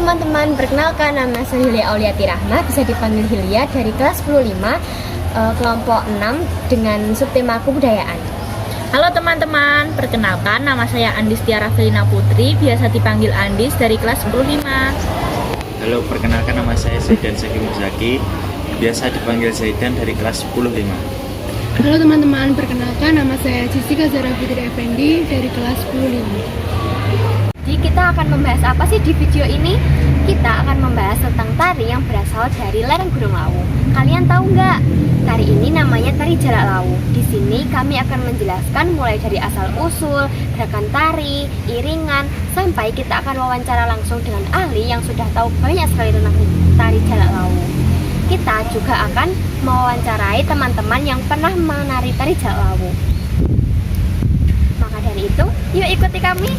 teman-teman, perkenalkan nama saya Hilya Auliati Rahma, bisa dipanggil Hilya, dari kelas 10 kelompok 6 dengan subtema kebudayaan. Halo teman-teman, perkenalkan nama saya Andis Tiara Felina Putri, biasa dipanggil Andis, dari kelas 10 Halo, perkenalkan nama saya Zaidan Zaki Muzaki, biasa dipanggil Zaidan, dari kelas 10 Halo teman-teman, perkenalkan nama saya Jessica Zara Fitri Effendi dari kelas 10 Jadi kita akan membahas apa sih di video ini? Kita akan membahas tentang tari yang berasal dari lereng Gunung Lawu. Kalian tahu nggak? Tari ini namanya tari Jalak Lawu. Di sini kami akan menjelaskan mulai dari asal usul, gerakan tari, iringan, sampai kita akan wawancara langsung dengan ahli yang sudah tahu banyak sekali tentang tari Jalak Lawu. Kita juga akan mewawancarai teman-teman yang pernah menari tari Jalak Lawu. Maka dari itu, yuk ikuti kami.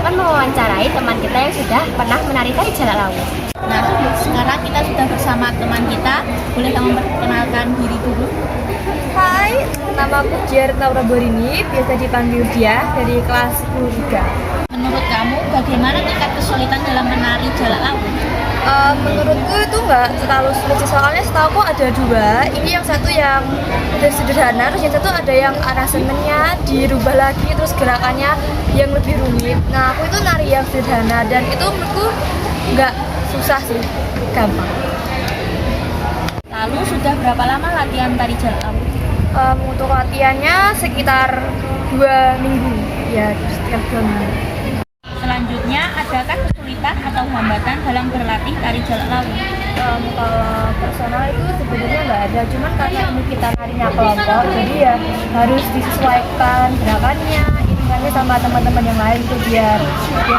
Mewawancarai teman kita yang sudah pernah menari tari Jalak Lawu. Nah, sekarang kita sudah bersama teman kita. Boleh kamu memperkenalkan diri dulu? Hai, nama aku Jerta Praborini, biasa dipanggil Dia, dari kelas 10 Menurut kamu, bagaimana tingkat kesulitan dalam menari Jalak Lawu? Menurutku itu nggak terlalu sulit sih, soalnya setahu aku ada dua. Ini yang satu yang udah sederhana, terus yang satu ada yang aransemennya dirubah lagi, terus gerakannya yang lebih rumit. Nah, aku itu nari yang sederhana dan itu menurutku nggak susah sih, gampang. Lalu sudah berapa lama latihan tari Jalak Lawu? Untuk latihannya sekitar 2 minggu, ya setiap 2 minggu. Selanjutnya, adakah kesulitan atau hambatan dalam berlatih tari Jalak Lawu? Kalau personal itu sebenarnya nggak ada, cuman karena ini kita narinya kelompok, jadi ya harus disesuaikan gerakannya, iringannya sama teman-teman yang lain tuh biar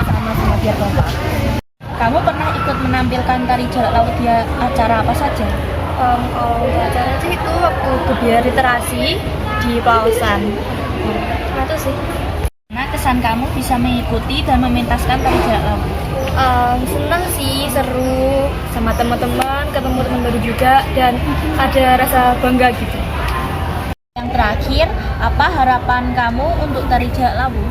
sama-sama biar kompak. Kamu pernah ikut menampilkan tari Jalak Lawu di acara apa saja? Kalau untuk acara sih itu waktu kebiar literasi di Pausan. Nah itu sih. Nah, kesan kamu bisa mengikuti dan mementaskan tari Jalak Lawu? Seneng sih, seru sama teman-teman, ketemu teman baru juga, dan ada rasa bangga gitu. Yang terakhir, apa harapan kamu untuk tari Jalak Lawu?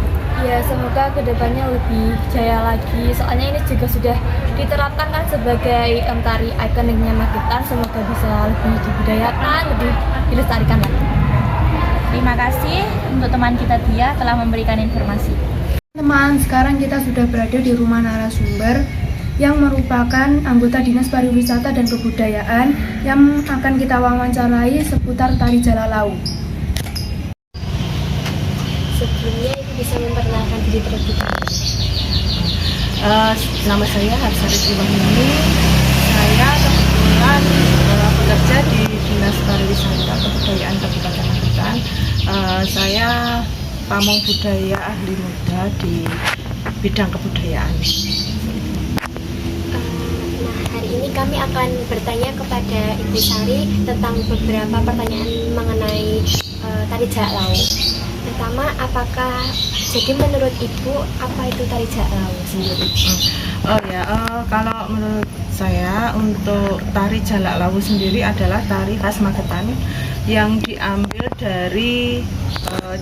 Ya semoga kedepannya lebih jaya lagi, soalnya ini juga sudah diterapkan kan sebagai tari ikoniknya Magetan. Semoga bisa lebih dibudayakan, lebih dilestarikan lagi. Terima kasih untuk teman kita Dia telah memberikan informasi. Teman, sekarang kita sudah berada di rumah narasumber yang merupakan anggota Dinas Pariwisata dan Kebudayaan yang akan kita wawancarai seputar tari Jalak Lawu. Sebelumnya Ibu bisa memperkenalkan diri terlebih dahulu. Nama saya Harsari Triwahini. Saya kebetulan bekerja di Dinas Pariwisata Kebudayaan Kabupaten Magetan. Saya pamong budaya ahli muda di bidang kebudayaan. Nah, hari ini kami akan bertanya kepada Ibu Sari tentang beberapa pertanyaan mengenai tari Jalak Lawu. Pertama, jadi menurut Ibu apa itu tari Jalak Lawu sendiri? Kalau menurut saya untuk tari Jalak Lawu sendiri adalah tari khas Magetan yang diambil dari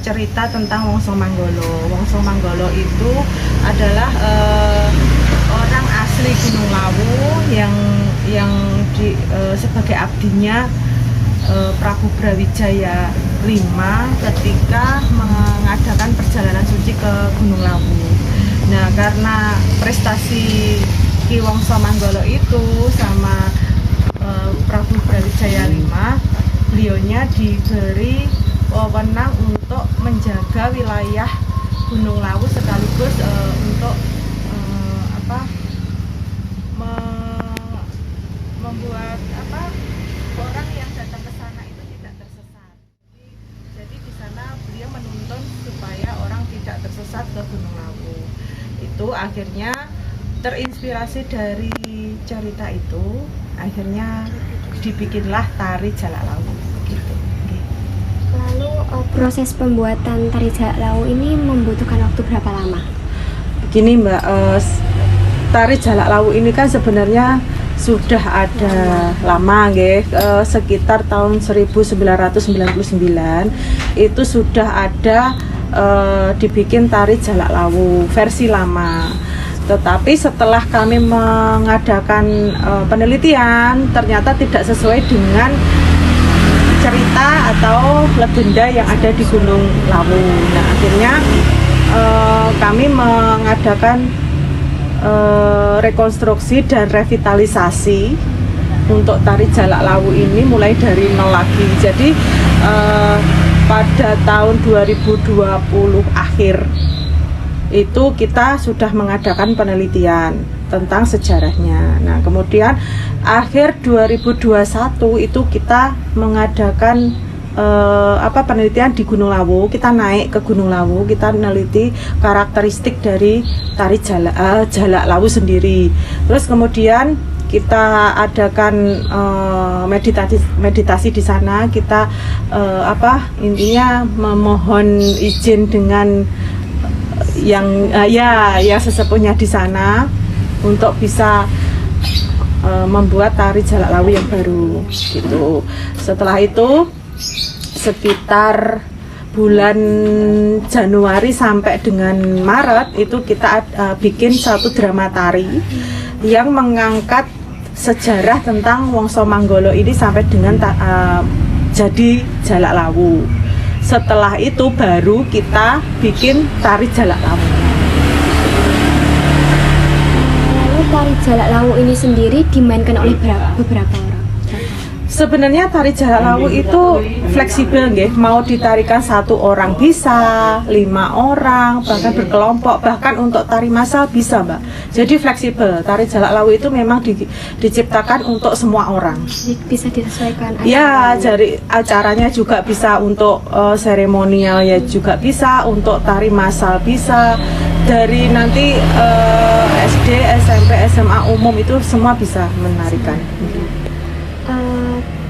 cerita tentang Wongso Manggolo. Wongso Manggolo itu adalah orang asli Gunung Lawu yang sebagai abdinya Prabu Brawijaya V ketika mengadakan perjalanan suci ke Gunung Lawu. Nah, karena prestasi Ki Wangsa Manggala itu sama Prabu Brawijaya V, beliaunya diberi wewenang untuk menjaga wilayah Gunung Lawu sekaligus untuk membuat orang yang datang ke sana itu tidak tersesat. Jadi di sana beliau menuntun supaya orang tidak tersesat ke Gunung Lawu. Itu akhirnya terinspirasi dari cerita itu, akhirnya dibikinlah tari Jalak Lawu gitu. Lalu proses pembuatan tari Jalak Lawu ini membutuhkan waktu berapa lama? Begini Mbak, tari Jalak Lawu ini kan sebenarnya sudah ada lama sekitar tahun 1999 itu sudah ada dibikin tari Jalak Lawu versi lama. Tetapi setelah kami mengadakan penelitian, ternyata tidak sesuai dengan cerita atau legenda yang ada di Gunung Lawu. Nah, akhirnya kami mengadakan rekonstruksi dan revitalisasi untuk tari Jalak Lawu ini mulai dari nol lagi. Jadi pada tahun 2020 akhir itu kita sudah mengadakan penelitian tentang sejarahnya. Nah, kemudian akhir 2021 itu kita mengadakan penelitian di Gunung Lawu. Kita naik ke Gunung Lawu, kita meneliti karakteristik dari tari Jalak Lawu sendiri. Terus kemudian kita adakan meditasi di sana. Kita intinya memohon izin dengan yang sesepuhnya di sana untuk bisa membuat tari Jalak Lawu yang baru gitu. Setelah itu sekitar bulan Januari sampai dengan Maret itu kita bikin satu drama tari yang mengangkat sejarah tentang Wangsa Manggala ini sampai dengan jadi Jalak Lawu. Setelah itu baru kita bikin tari Jalak Lawu. Lalu tari Jalak Lawu ini sendiri dimainkan oleh beberapa orang? Sebenarnya tari Jalak Lawu itu fleksibel mau ditarikan 1 orang bisa, 5 orang, bahkan berkelompok, bahkan untuk tari massal bisa Mbak. Jadi fleksibel, tari Jalak Lawu itu memang diciptakan untuk semua orang. Bisa disesuaikan? Ya, jadi acaranya juga bisa untuk seremonial ya juga bisa, untuk tari massal bisa, dari nanti SD, SMP, SMA umum itu semua bisa menarikan.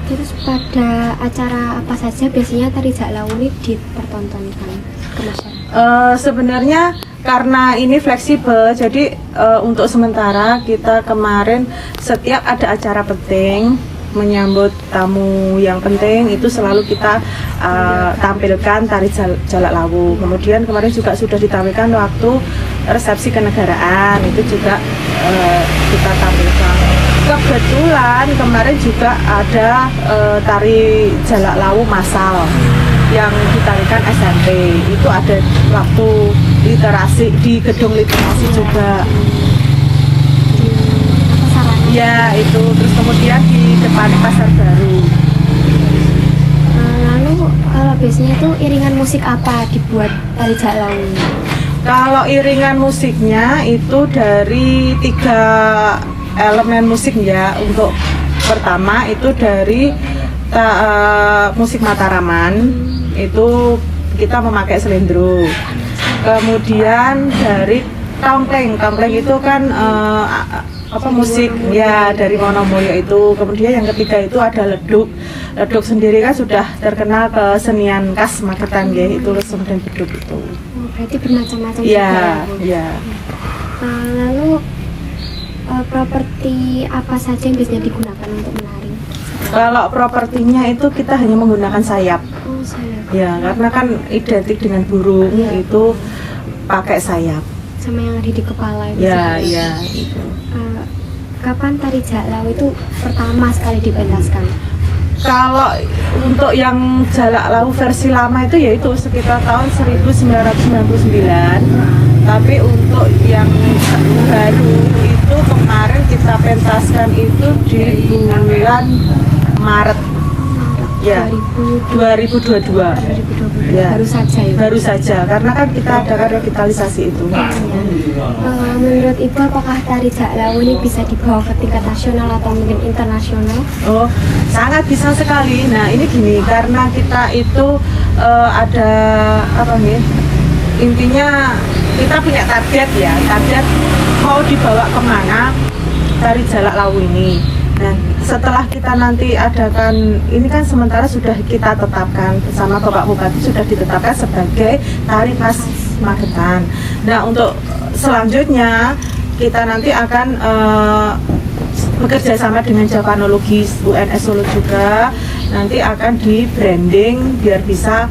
Terus pada acara apa saja biasanya tari Jalak Lawu ini dipertontonkan ke masyarakat? Sebenarnya karena ini fleksibel, jadi untuk sementara kita kemarin setiap ada acara penting menyambut tamu yang penting itu selalu kita tampilkan tari Jalak Lawu. Kemudian kemarin juga sudah ditampilkan waktu resepsi kenegaraan, itu juga kita tampilkan. Kebetulan kemarin juga ada tari Jalak Lawu massal yang ditarikan SMP. Itu ada waktu literasi di gedung literasi juga. Ya itu, terus kemudian di depan Pasar Baru. Lalu kalau biasanya itu iringan musik apa dibuat tari Jalak Lawu? Kalau iringan musiknya itu dari 3 elemen musik ya. Untuk pertama itu dari musik Mataraman, itu kita memakai selendro. Kemudian dari tongkleng itu kan musik ya dari Wonomulyo itu. Kemudian yang ketiga itu ada leduk. Leduk sendiri kan sudah terkenal kesenian khas Magetan ya, itu lesung dan beduk itu. Berarti bermacam-macam ya, juga ya. Lalu properti apa saja yang biasanya digunakan untuk menari? Kalau propertinya itu kita hanya menggunakan sayap. Oh, sayap. Ya, karena kan identik dengan burung, itu pakai sayap. Sama yang ada di kepala itu. Ya, ya. Itu. Kapan tari Jalak Lawu itu pertama sekali dipentaskan? Kalau untuk yang Jalak Lawu versi lama itu yaitu sekitar tahun 1999. Tapi untuk yang baru itu kemarin kita pentaskan itu di bulan Maret ya 2022. Ya, Baru saja ya. baru saja karena kan kita adakan revitalisasi itu. Menurut Ibu, apakah tari Jalak Lawu ini bisa dibawa ke tingkat nasional atau mungkin internasional? Oh, sangat bisa sekali. Nah, ini gini, karena kita itu ada apa nih? Intinya kita punya target ya, target mau dibawa kemana tari Jalak Lawu ini. Nah, setelah kita nanti adakan, ini kan sementara sudah kita tetapkan bersama Bapak Bupati, sudah ditetapkan sebagai tari khas Magetan. Nah, untuk selanjutnya kita nanti akan bekerja sama dengan Javanologi UNS Solo juga, nanti akan di branding biar bisa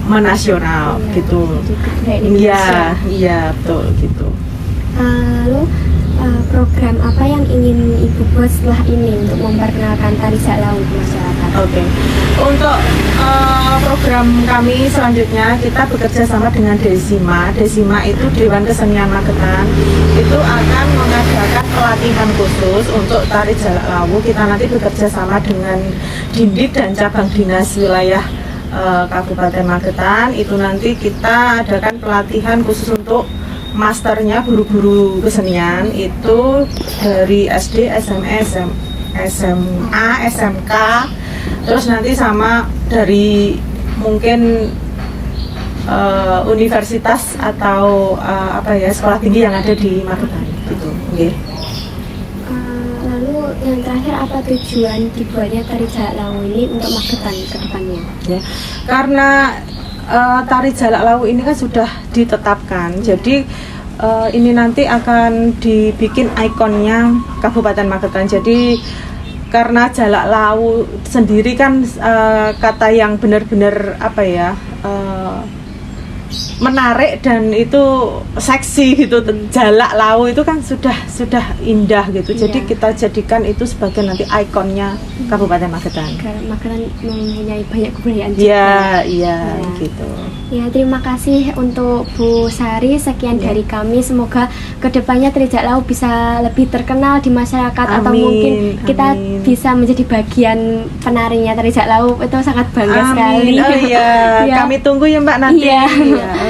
menasional gitu. Iya, iya betul gitu. Lalu program apa yang ingin Ibu buat setelah ini untuk memperkenalkan tari Jalak Lawu di masyarakat? Oke. Untuk program kami selanjutnya kita bekerja sama dengan Desima. Desima itu Dewan Kesenian Magetan. Itu akan mengadakan pelatihan khusus untuk tari Jalak Lawu. Kita nanti bekerja sama dengan Dindik dan cabang dinas wilayah Kabupaten Magetan. Itu nanti kita adakan pelatihan khusus untuk masternya guru-guru kesenian itu dari SD, SMA, SMK, terus nanti sama dari mungkin universitas atau sekolah tinggi yang ada di Magetan gitu. Okay. Lalu yang terakhir, apa tujuan dibuatnya tari Jalak Lawu ini untuk Magetan ke depannya? Ya, karena tari Jalak Lawu ini kan sudah ditetapkan, jadi ini nanti akan dibikin ikonnya Kabupaten Magetan. Jadi karena Jalak Lawu sendiri kan kata yang benar-benar menarik dan itu seksi gitu. Jalak Lawu itu kan sudah indah gitu. Jadi kita jadikan itu sebagai nanti ikonnya Kabupaten Magetan. Karena Magetan mempunyai banyak kebudayaan juga. Iya gitu. Ya, terima kasih untuk Bu Sari. Sekian dari kami. Semoga kedepannya tari Jalak Lawu bisa lebih terkenal di masyarakat. Atau mungkin kita bisa menjadi bagian penarinya tari Jalak Lawu. Itu sangat bangga sekali. Oh iya, Ya. kami tunggu ya Mbak nanti. Iya.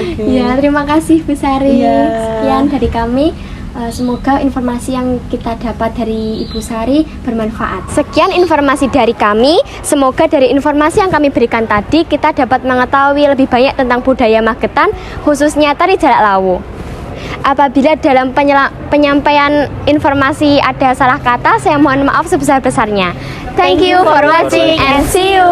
Okay. Ya, terima kasih Bu Sari. Iya. Sekian dari kami. Semoga informasi yang kita dapat dari Ibu Sari bermanfaat. Sekian informasi dari kami. Semoga dari informasi yang kami berikan tadi kita dapat mengetahui lebih banyak tentang budaya Magetan, khususnya tari Jalak Lawu. Apabila dalam penyampaian informasi ada salah kata, saya mohon maaf sebesar-besarnya. Thank you for watching and see you.